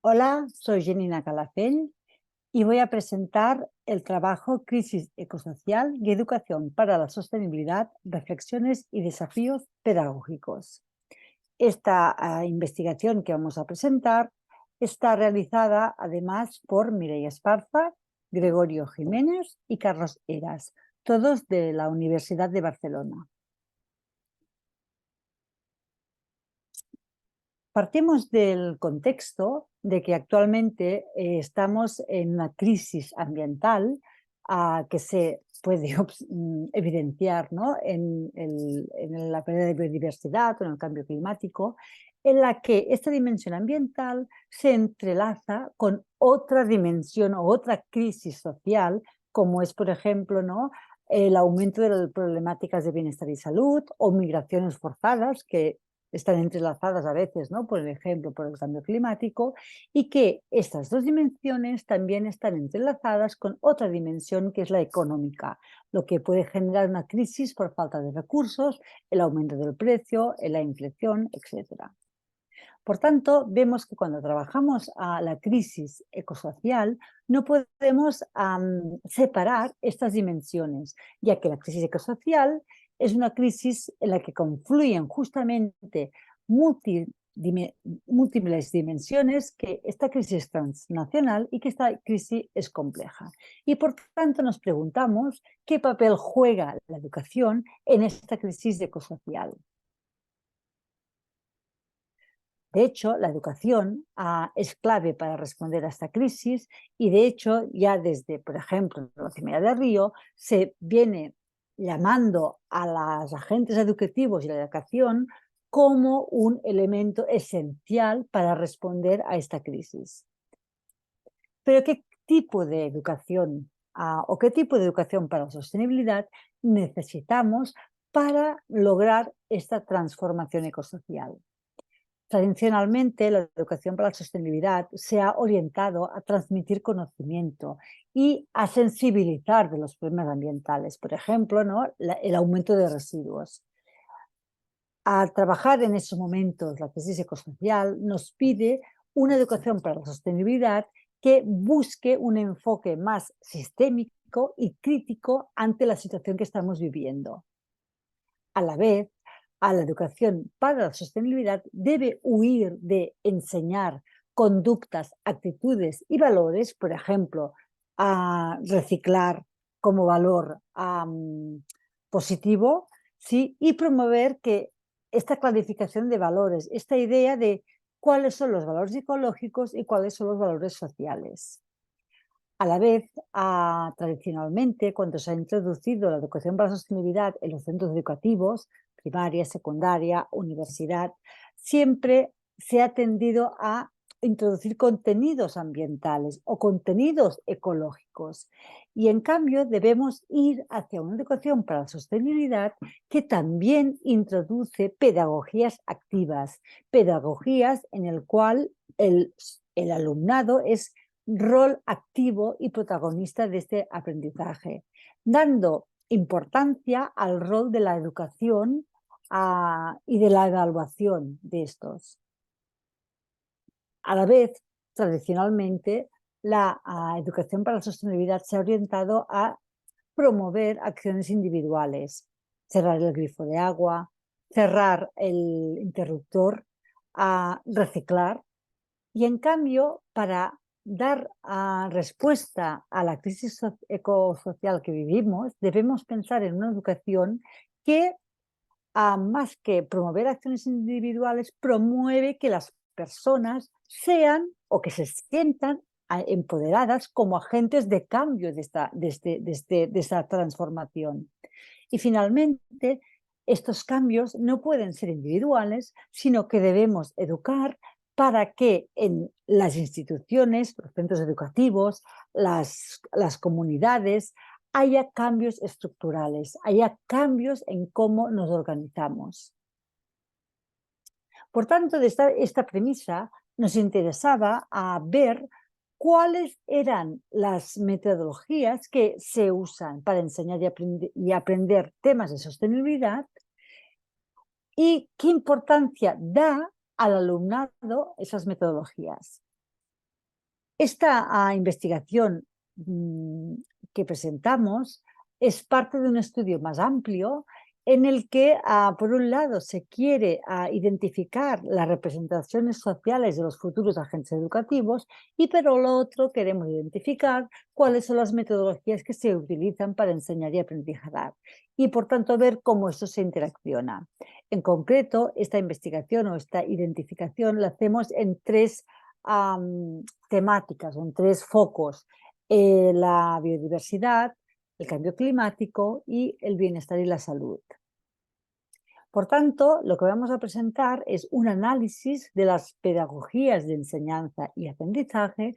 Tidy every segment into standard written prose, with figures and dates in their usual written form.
Hola, soy Janina Calafell y voy a presentar el trabajo Crisis ecosocial y educación para la sostenibilidad, reflexiones y desafíos pedagógicos. Esta investigación que vamos a presentar está realizada además por Mireia Esparza, Gregorio Jiménez y Carlos Heras, todos de la Universidad de Barcelona. Partimos del contexto de que actualmente estamos en una crisis ambiental que se puede evidenciar, ¿no?, en la pérdida de biodiversidad o en el cambio climático, en la que esta dimensión ambiental se entrelaza con otra dimensión o otra crisis social, como es, por ejemplo, ¿no?, el aumento de las problemáticas de bienestar y salud o migraciones forzadas que están entrelazadas a veces, ¿no?, por ejemplo, por el cambio climático, y que estas dos dimensiones también están entrelazadas con otra dimensión que es la económica, lo que puede generar una crisis por falta de recursos, el aumento del precio, la inflación, etcétera. Por tanto, vemos que cuando trabajamos a la crisis ecosocial no podemos separar estas dimensiones, ya que la crisis ecosocial es una crisis en la que confluyen justamente múltiples dimensiones, que esta crisis es transnacional y que esta crisis es compleja. Y por tanto nos preguntamos qué papel juega la educación en esta crisis ecosocial. De hecho, la educación es clave para responder a esta crisis y, de hecho, ya desde, por ejemplo, la Cimería de Río, se viene llamando a los agentes educativos y la educación como un elemento esencial para responder a esta crisis. Pero ¿qué tipo de educación o qué tipo de educación para la sostenibilidad necesitamos para lograr esta transformación ecosocial? Tradicionalmente, la educación para la sostenibilidad se ha orientado a transmitir conocimiento y a sensibilizar de los problemas ambientales, por ejemplo, ¿no?, el aumento de residuos. Al trabajar en esos momentos, la crisis ecosocial nos pide una educación para la sostenibilidad que busque un enfoque más sistémico y crítico ante la situación que estamos viviendo. A la vez, a la educación para la sostenibilidad debe huir de enseñar conductas, actitudes y valores, por ejemplo, a reciclar como valor positivo, ¿sí?, y promover que esta clarificación de valores, esta idea de cuáles son los valores ecológicos y cuáles son los valores sociales. A la vez, tradicionalmente, cuando se ha introducido la educación para la sostenibilidad en los centros educativos, primaria, secundaria, universidad, siempre se ha tendido a introducir contenidos ambientales o contenidos ecológicos. Y en cambio debemos ir hacia una educación para la sostenibilidad que también introduce pedagogías activas, pedagogías en el cual el alumnado es rol activo y protagonista de este aprendizaje, dando importancia al rol de la educación y de la evaluación de estos. A la vez, tradicionalmente, la educación para la sostenibilidad se ha orientado a promover acciones individuales, cerrar el grifo de agua, cerrar el interruptor, a reciclar. Y en cambio, para dar respuesta a la crisis ecosocial que vivimos, debemos pensar en una educación que, más que promover acciones individuales, promueve que las personas sean o que se sientan empoderadas como agentes de cambio de esta transformación. Y finalmente, estos cambios no pueden ser individuales, sino que debemos educar para que en las instituciones, los centros educativos, las comunidades, haya cambios estructurales, haya cambios en cómo nos organizamos. Por tanto, de esta premisa nos interesaba ver cuáles eran las metodologías que se usan para enseñar y aprender temas de sostenibilidad y qué importancia da al alumnado esas metodologías. Esta investigación que presentamos es parte de un estudio más amplio en el que, por un lado, se quiere identificar las representaciones sociales de los futuros agentes educativos y, por lo otro, queremos identificar cuáles son las metodologías que se utilizan para enseñar y aprender y, por tanto, ver cómo eso se interacciona. En concreto, esta investigación o esta identificación la hacemos en tres temáticas, en tres focos: la biodiversidad, el cambio climático y el bienestar y la salud. Por tanto, lo que vamos a presentar es un análisis de las pedagogías de enseñanza y aprendizaje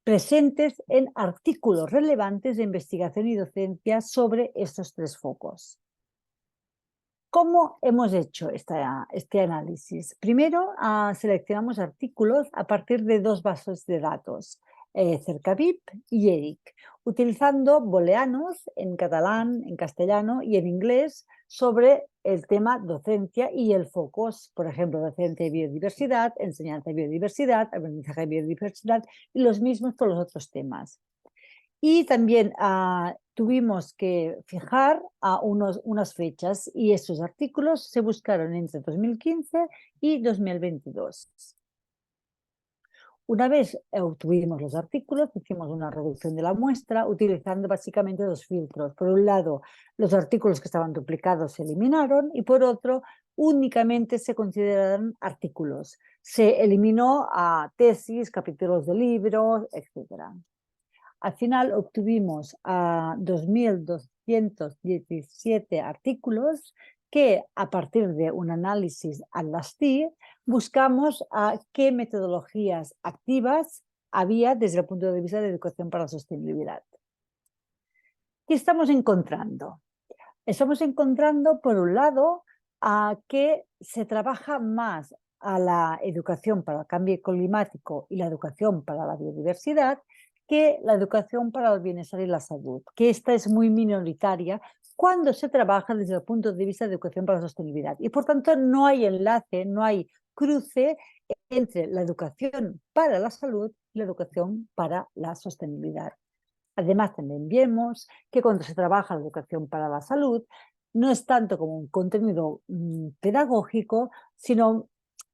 presentes en artículos relevantes de investigación y docencia sobre estos tres focos. ¿Cómo hemos hecho este análisis? Primero, seleccionamos artículos a partir de dos bases de datos, Cercavip y ERIC, utilizando booleanos en catalán, en castellano y en inglés sobre el tema docencia y el foco, por ejemplo, docencia y biodiversidad, enseñanza y biodiversidad, aprendizaje y biodiversidad, y los mismos por los otros temas. Y también tuvimos que fijar unas fechas y esos artículos se buscaron entre 2015 y 2022. Una vez obtuvimos los artículos, hicimos una reducción de la muestra utilizando básicamente dos filtros. Por un lado, los artículos que estaban duplicados se eliminaron y por otro, únicamente se consideraron artículos. Se eliminó a tesis, capítulos de libros, etc. Al final obtuvimos 2.217 artículos que, a partir de un análisis al LASTIR, buscamos qué metodologías activas había desde el punto de vista de educación para la sostenibilidad. ¿Qué estamos encontrando? Estamos encontrando, por un lado, que se trabaja más a la educación para el cambio climático y la educación para la biodiversidad que la educación para el bienestar y la salud, que esta es muy minoritaria cuando se trabaja desde el punto de vista de educación para la sostenibilidad. Y por tanto no hay enlace, no hay cruce entre la educación para la salud y la educación para la sostenibilidad. Además, también vemos que cuando se trabaja la educación para la salud, no es tanto como un contenido pedagógico, sino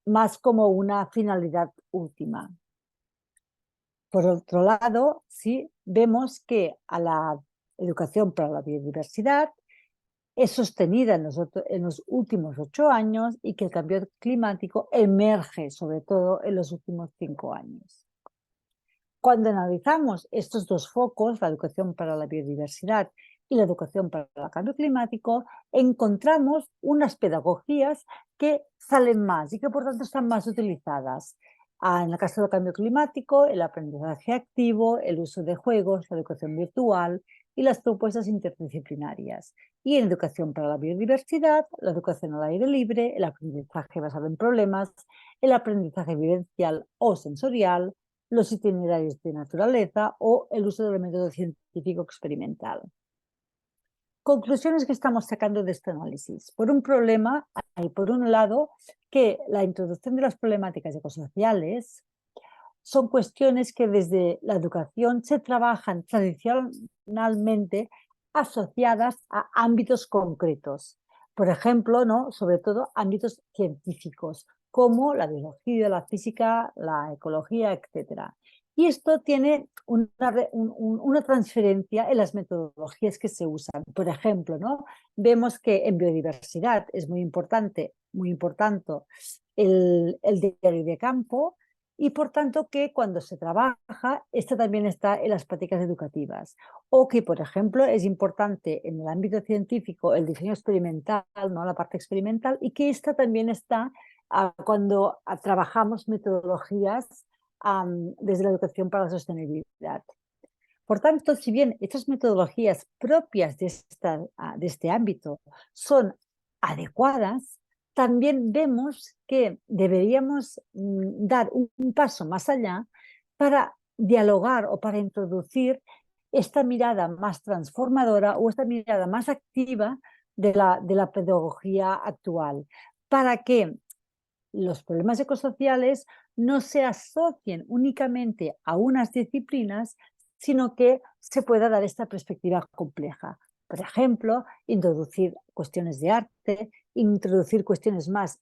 más como una finalidad última. Por otro lado, sí, vemos que a la educación para la biodiversidad es sostenida en los últimos 8 años y que el cambio climático emerge sobre todo en los últimos 5 años. Cuando analizamos estos dos focos, la educación para la biodiversidad y la educación para el cambio climático, encontramos unas pedagogías que salen más y que por tanto están más utilizadas. En el caso del cambio climático, el aprendizaje activo, el uso de juegos, la educación virtual y las propuestas interdisciplinarias. Y en educación para la biodiversidad, la educación al aire libre, el aprendizaje basado en problemas, el aprendizaje vivencial o sensorial, los itinerarios de naturaleza o el uso del método científico experimental. Conclusiones que estamos sacando de este análisis. Por un lado, que la introducción de las problemáticas ecosociales son cuestiones que desde la educación se trabajan tradicionalmente asociadas a ámbitos concretos. Por ejemplo, sobre todo ámbitos científicos, como la biología, la física, la ecología, etc. Y esto tiene una transferencia en las metodologías que se usan. Por ejemplo, vemos que en biodiversidad es muy importante el diario de campo, y por tanto que cuando se trabaja, esto también está en las prácticas educativas. O que, por ejemplo, es importante en el ámbito científico el diseño experimental, la parte experimental, y que esta también está cuando trabajamos metodologías desde la educación para la sostenibilidad. Por tanto, si bien estas metodologías propias de este ámbito son adecuadas, también vemos que deberíamos dar un paso más allá para dialogar o para introducir esta mirada más transformadora o esta mirada más activa de la pedagogía actual, para que los problemas ecosociales no se asocien únicamente a unas disciplinas, sino que se pueda dar esta perspectiva compleja. Por ejemplo, introducir cuestiones de arte, introducir cuestiones más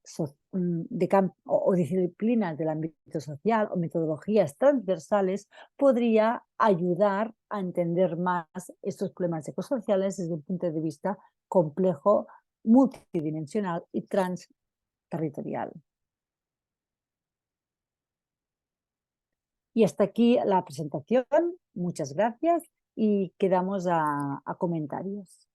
de campo o disciplinas del ámbito social o metodologías transversales podría ayudar a entender más estos problemas ecosociales desde un punto de vista complejo, multidimensional y transterritorial. Y hasta aquí la presentación. Muchas gracias y quedamos a comentarios.